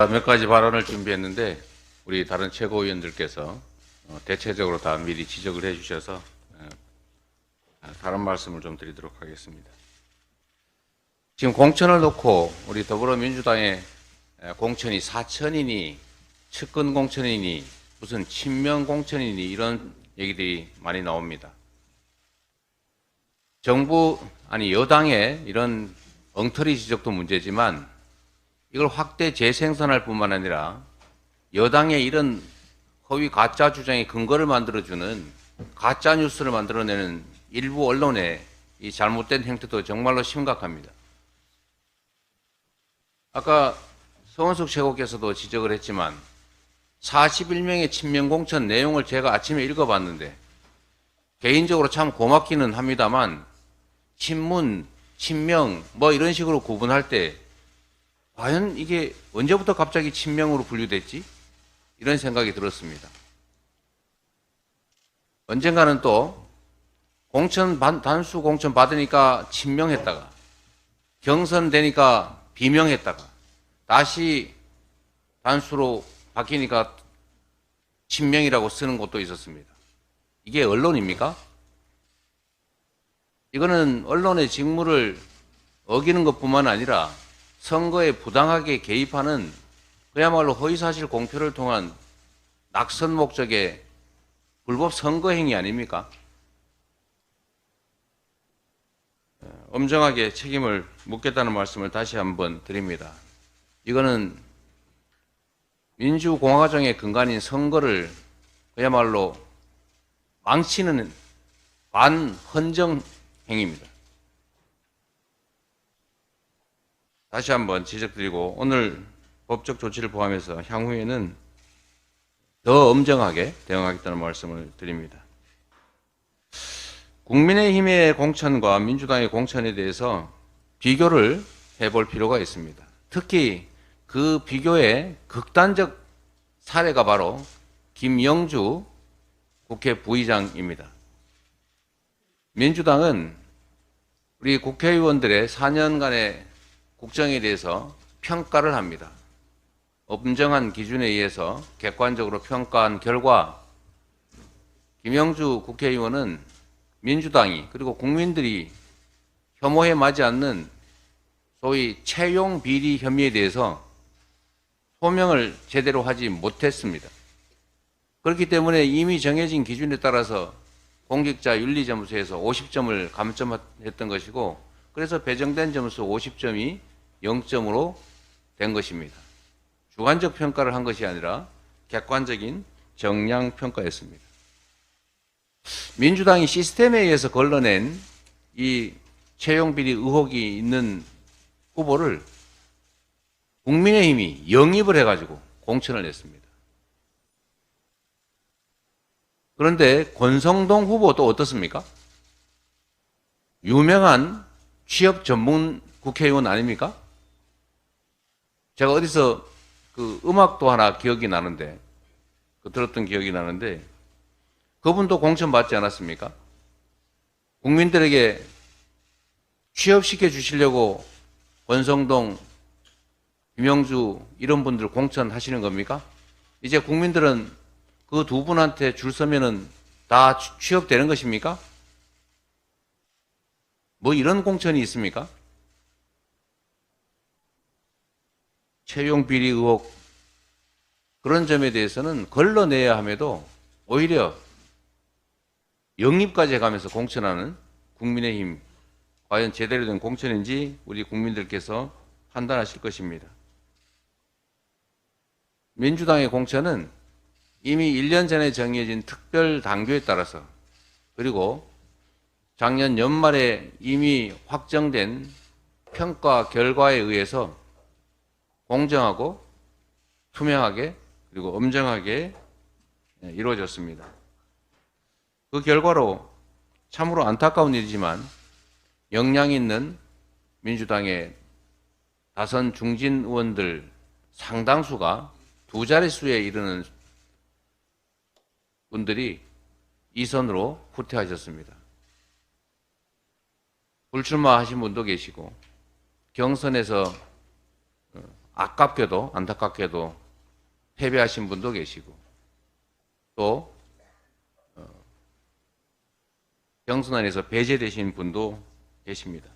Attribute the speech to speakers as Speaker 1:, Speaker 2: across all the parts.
Speaker 1: 몇 가지 발언을 준비했는데 우리 다른 최고위원들께서 대체적으로 다 미리 지적을 해주셔서 다른 말씀을 좀 드리도록 하겠습니다. 지금 공천을 놓고 우리 더불어민주당의 공천이 사천이니 측근 공천이니 무슨 친명 공천이니 이런 얘기들이 많이 나옵니다. 여당의 이런 엉터리 지적도 문제지만 이걸 확대 재생산할 뿐만 아니라 여당의 이런 허위 가짜 주장의 근거를 만들어주는 가짜 뉴스를 만들어내는 일부 언론의 이 잘못된 행태도 정말로 심각합니다. 아까 서원석 최고께서도 지적을 했지만 41명의 친명 공천 내용을 제가 아침에 읽어봤는데 개인적으로 참 고맙기는 합니다만 친문, 친명 뭐 이런 식으로 구분할 때 과연 이게 언제부터 갑자기 친명으로 분류됐지? 이런 생각이 들었습니다. 언젠가는 또 단수 공천 받으니까 친명했다가 경선되니까 비명했다가 다시 단수로 바뀌니까 친명이라고 쓰는 곳도 있었습니다. 이게 언론입니까? 이거는 언론의 직무를 어기는 것뿐만 아니라 선거에 부당하게 개입하는 그야말로 허위사실 공표를 통한 낙선 목적의 불법 선거 행위 아닙니까? 엄정하게 책임을 묻겠다는 말씀을 다시 한번 드립니다. 이거는 민주공화정의 근간인 선거를 그야말로 망치는 반헌정 행위입니다. 다시 한번 지적드리고 오늘 법적 조치를 포함해서 향후에는 더 엄정하게 대응하겠다는 말씀을 드립니다. 국민의힘의 공천과 민주당의 공천에 대해서 비교를 해볼 필요가 있습니다. 특히 그 비교의 극단적 사례가 바로 김영주 국회 부의장입니다. 민주당은 우리 국회의원들의 4년간의 국정에 대해서 평가를 합니다. 엄정한 기준에 의해서 객관적으로 평가한 결과 김영주 국회의원은 민주당이 그리고 국민들이 혐오해 마지 않는 소위 채용 비리 혐의에 대해서 소명을 제대로 하지 못했습니다. 그렇기 때문에 이미 정해진 기준에 따라서 공직자 윤리점수에서 50점을 감점했던 것이고 그래서 배정된 점수 50점이 0점으로 된 것입니다. 주관적 평가를 한 것이 아니라 객관적인 정량 평가였습니다. 민주당이 시스템에 의해서 걸러낸 이 채용 비리 의혹이 있는 후보를 국민의힘이 영입을 해가지고 공천을 했습니다. 그런데 권성동 후보 또 어떻습니까? 유명한 취업 전문 국회의원 아닙니까? 제가 어디서 그 음악도 하나 기억이 나는데, 들었던 기억이 나는데, 그분도 공천 받지 않았습니까? 국민들에게 취업시켜 주시려고 권성동, 김영주 이런 분들 공천하시는 겁니까? 이제 국민들은 그 두 분한테 줄 서면은 다 취업되는 것입니까? 뭐 이런 공천이 있습니까? 채용 비리 의혹 그런 점에 대해서는 걸러내야 함에도 오히려 영입까지 해가면서 공천하는 국민의힘 과연 제대로 된 공천인지 우리 국민들께서 판단하실 것입니다. 민주당의 공천은 이미 1년 전에 정해진 특별 당규에 따라서 그리고 작년 연말에 이미 확정된 평가 결과에 의해서 공정하고 투명하게 그리고 엄정하게 이루어졌습니다. 그 결과로 참으로 안타까운 일이지만 역량 있는 민주당의 다선 중진 의원들 상당수가 두 자릿수에 이르는 분들이 2선으로 후퇴하셨습니다. 불출마하신 분도 계시고 경선에서 아깝게도 안타깝게도 패배하신 분도 계시고 또 경선안에서 배제되신 분도 계십니다.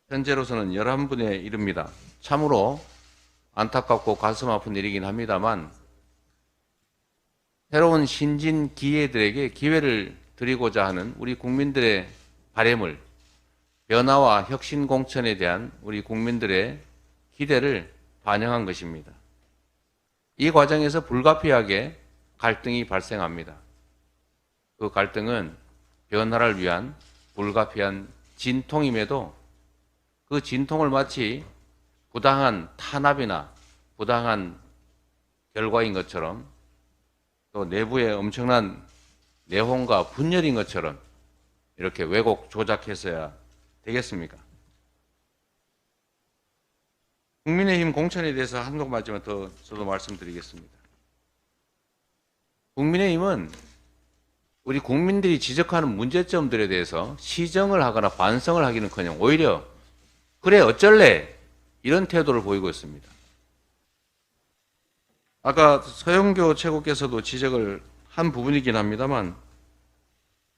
Speaker 1: 현재로서는 11분에 이릅니다. 참으로 안타깝고 가슴 아픈 일이긴 합니다만 새로운 신진 기회들에게 기회를 드리고자 하는 우리 국민들의 바램을 변화와 혁신 공천에 대한 우리 국민들의 기대를 반영한 것입니다. 이 과정에서 불가피하게 갈등이 발생합니다. 그 갈등은 변화를 위한 불가피한 진통임에도 그 진통을 마치 부당한 탄압이나 부당한 결과인 것처럼 또 내부에 엄청난 내홍과 분열인 것처럼 이렇게 왜곡 조작해서야 되겠습니까? 국민의힘 공천에 대해서 한 가지만 더 저도 말씀드리겠습니다. 국민의힘은 우리 국민들이 지적하는 문제점들에 대해서 시정을 하거나 반성을 하기는커녕 오히려 그래 어쩔래 이런 태도를 보이고 있습니다. 아까 서영교 최고께서도 지적을 한 부분이긴 합니다만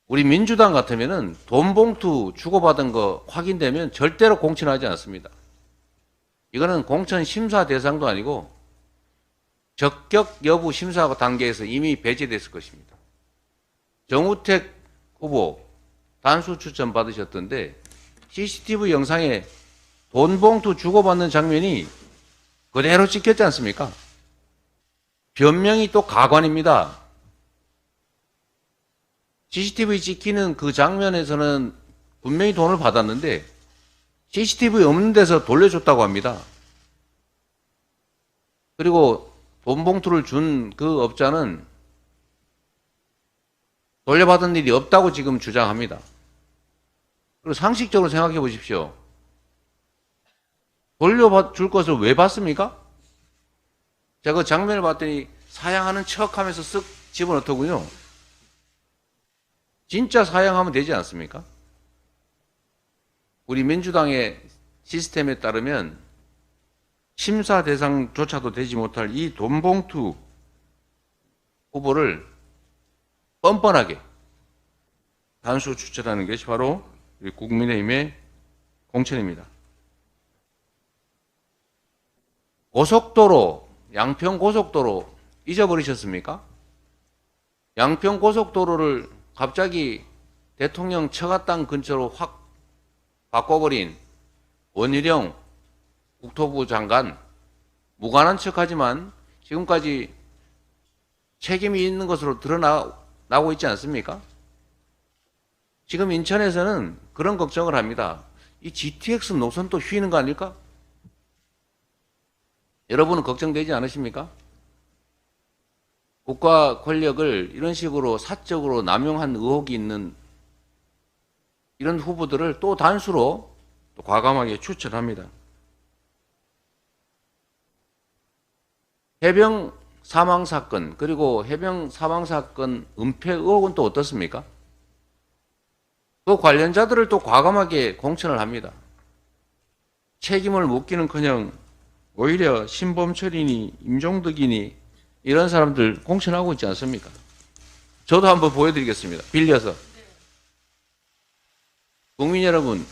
Speaker 1: 우리 민주당 같으면은 돈 봉투 주고받은 거 확인되면 절대로 공천하지 않습니다. 이거는 공천 심사 대상도 아니고 적격 여부 심사 단계에서 이미 배제됐을 것입니다. 정우택 후보 단수 추천 받으셨던데 CCTV 영상에 돈 봉투 주고받는 장면이 그대로 찍혔지 않습니까? 변명이 또 가관입니다. CCTV 찍히는 그 장면에서는 분명히 돈을 받았는데 CCTV 없는 데서 돌려줬다고 합니다. 그리고 돈 봉투를 준 그 업자는 돌려받은 일이 없다고 지금 주장합니다. 그리고 상식적으로 생각해 보십시오. 돌려줄 것을 왜 받습니까? 제가 그 장면을 봤더니 사양하는 척 하면서 쓱 집어넣더군요. 진짜 사양하면 되지 않습니까? 우리 민주당의 시스템에 따르면 심사 대상조차도 되지 못할 이 돈봉투 후보를 뻔뻔하게 단수 추천하는 것이 바로 국민의힘의 공천입니다. 고속도로, 양평고속도로 잊어버리셨습니까? 양평고속도로를 갑자기 대통령 처가 땅 근처로 확 바꿔버린 원희룡 국토부 장관, 무관한 척하지만 지금까지 책임이 있는 것으로 드러나고 있지 않습니까? 지금 인천에서는 그런 걱정을 합니다. 이 GTX 노선 또 휘는 거 아닐까? 여러분은 걱정되지 않으십니까? 국가 권력을 이런 식으로 사적으로 남용한 의혹이 있는 이런 후보들을 또 단수로 또 과감하게 추천합니다. 해병 사망 사건 그리고 해병 사망 사건 은폐 의혹은 또 어떻습니까? 그 관련자들을 또 과감하게 공천을 합니다. 책임을 묻기는커녕 오히려 신범철이니 임종덕이니 이런 사람들 공천하고 있지 않습니까? 저도 한번 보여드리겠습니다. 빌려서. 국민 여러분,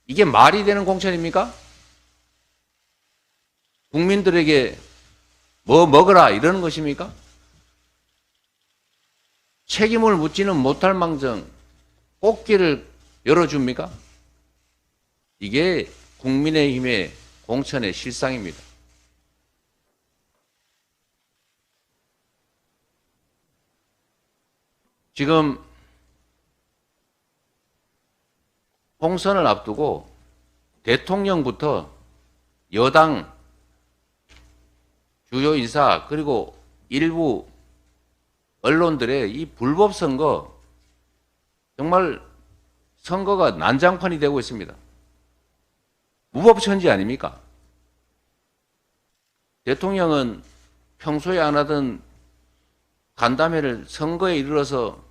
Speaker 1: 이게 말이 되는 공천입니까? 국민들에게 뭐 먹으라 이러는 것입니까? 책임을 묻지는 못할 망정 꽃길을 열어줍니까? 이게 국민의힘의 공천의 실상입니다. 지금 총선을 앞두고 대통령부터 여당 주요 인사 그리고 일부 언론들의 이 불법 선거 정말 선거가 난장판이 되고 있습니다. 무법천지 아닙니까? 대통령은 평소에 안 하던 간담회를 선거에 이르러서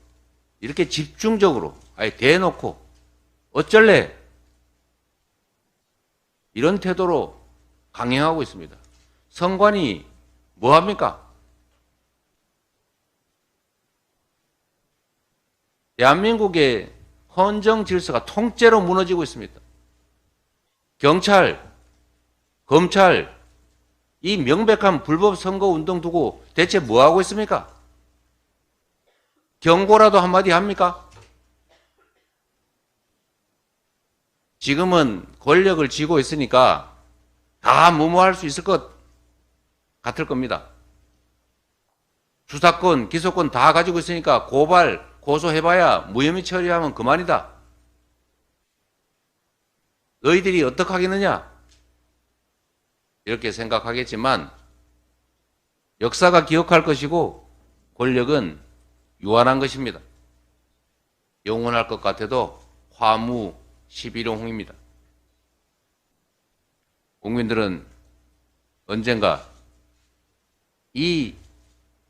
Speaker 1: 이렇게 집중적으로 아예 대놓고 어쩔래? 이런 태도로 강행하고 있습니다. 선관위 뭐 합니까? 대한민국의 헌정 질서가 통째로 무너지고 있습니다. 경찰, 검찰, 이 명백한 불법 선거 운동 두고 대체 뭐 하고 있습니까? 경고라도 한마디 합니까? 지금은 권력을 쥐고 있으니까 다 무모할 수 있을 것 같을 겁니다. 수사권, 기소권 다 가지고 있으니까 고발, 고소해봐야 무혐의 처리하면 그만이다. 너희들이 어떻게 하겠느냐? 이렇게 생각하겠지만 역사가 기억할 것이고 권력은 유한한 것입니다. 영원할 것 같아도 화무 11호홍입니다. 국민들은 언젠가 이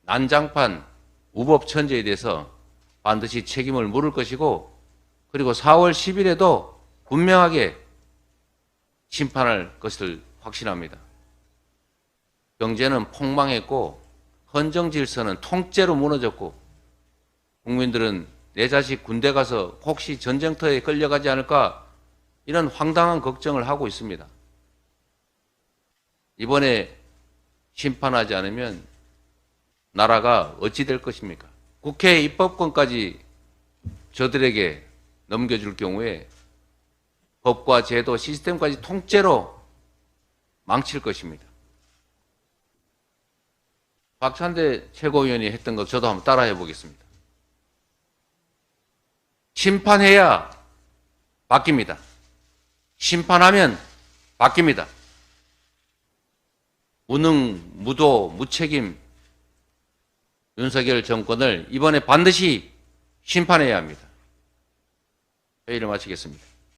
Speaker 1: 난장판 우법천재에 대해서 반드시 책임을 물을 것이고 그리고 4월 10일에도 분명하게 심판할 것을 확신합니다. 경제는 폭망했고 헌정 질서는 통째로 무너졌고 국민들은 내 자식 군대 가서 혹시 전쟁터에 끌려가지 않을까 이런 황당한 걱정을 하고 있습니다. 이번에 심판하지 않으면 나라가 어찌 될 것입니까? 국회 입법권까지 저들에게 넘겨줄 경우에 법과 제도, 시스템까지 통째로 망칠 것입니다. 박찬대 최고위원이 했던 거 저도 한번 따라해 보겠습니다. 심판해야 바뀝니다. 심판하면 바뀝니다. 무능, 무도, 무책임 윤석열 정권을 이번에 반드시 심판해야 합니다. 회의를 마치겠습니다.